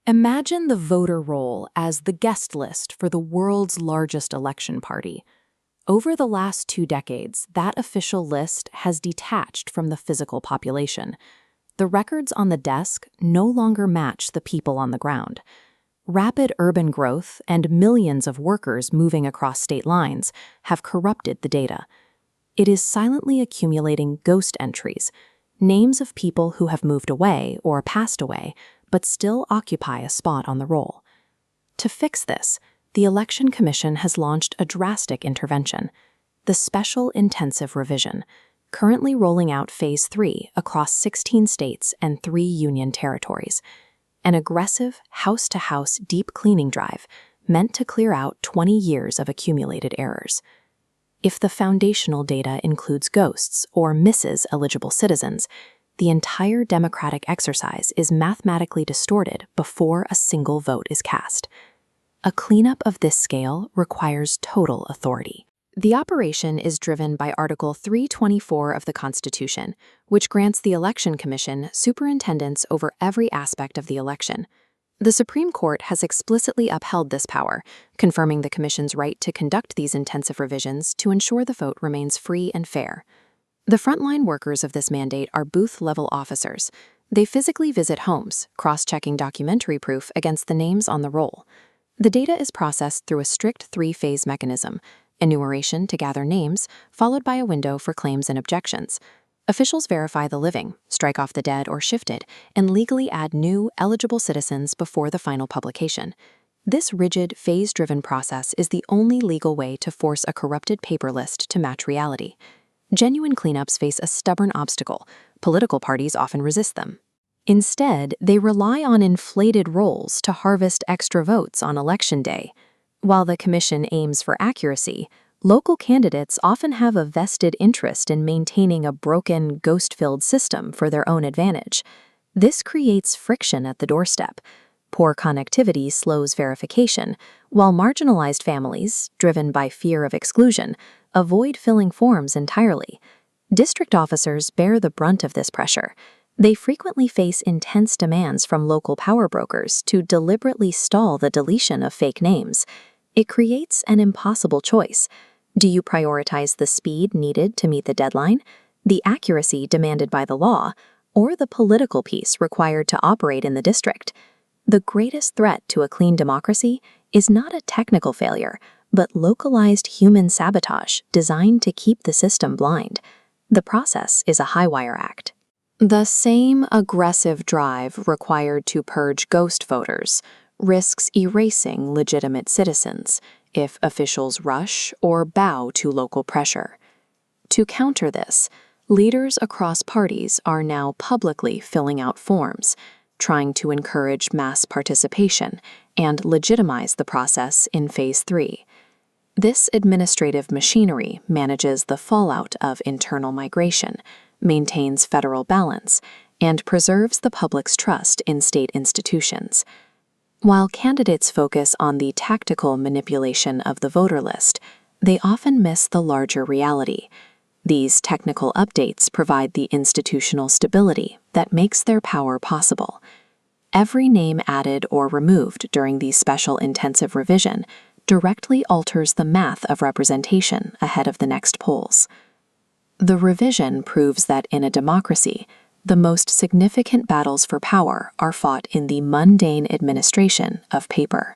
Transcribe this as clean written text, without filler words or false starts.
Imagine the voter roll as the guest list for the world's largest election party. Over the last 2 decades, that official list has detached from the physical population. The records on the desk no longer match the people on the ground. Rapid urban growth and millions of workers moving across state lines have corrupted the data. It is silently accumulating ghost entries, names of people who have moved away or passed away, but still occupy a spot on the roll. To fix this, the Election Commission has launched a drastic intervention, the Special Intensive Revision, currently rolling out Phase 3 across 16 states and 3 union territories. An aggressive, house-to-house deep cleaning drive meant to clear out 20 years of accumulated errors. If the foundational data includes ghosts or misses eligible citizens, the entire democratic exercise is mathematically distorted before a single vote is cast. A cleanup of this scale requires total authority. The operation is driven by Article 324 of the Constitution, which grants the Election Commission superintendence over every aspect of the election. The Supreme Court has explicitly upheld this power, confirming the Commission's right to conduct these intensive revisions to ensure the vote remains free and fair. The frontline workers of this mandate are booth-level officers. They physically visit homes, cross-checking documentary proof against the names on the roll. The data is processed through a strict 3-phase mechanism: enumeration to gather names, followed by a window for claims and objections. Officials verify the living, strike off the dead or shifted, and legally add new, eligible citizens before the final publication. This rigid, phase-driven process is the only legal way to force a corrupted paper list to match reality. Genuine cleanups face a stubborn obstacle. Political parties often resist them. Instead, they rely on inflated rolls to harvest extra votes on election day. While the Commission aims for accuracy, local candidates often have a vested interest in maintaining a broken, ghost-filled system for their own advantage. This creates friction at the doorstep. Poor connectivity slows verification, while marginalized families, driven by fear of exclusion, avoid filling forms entirely. District officers bear the brunt of this pressure. They frequently face intense demands from local power brokers to deliberately stall the deletion of fake names. It creates an impossible choice. Do you prioritize the speed needed to meet the deadline, the accuracy demanded by the law, or the political piece required to operate in the district? The greatest threat to a clean democracy is not a technical failure, but localized human sabotage designed to keep the system blind. The process is a high-wire act. The same aggressive drive required to purge ghost voters risks erasing legitimate citizens if officials rush or bow to local pressure. To counter this, leaders across parties are now publicly filling out forms, trying to encourage mass participation and legitimize the process in Phase 3. This administrative machinery manages the fallout of internal migration, maintains federal balance, and preserves the public's trust in state institutions. While candidates focus on the tactical manipulation of the voter list, they often miss the larger reality. These technical updates provide the institutional stability that makes their power possible. Every name added or removed during the special intensive revision directly alters the math of representation ahead of the next polls. The revision proves that in a democracy, the most significant battles for power are fought in the mundane administration of paper.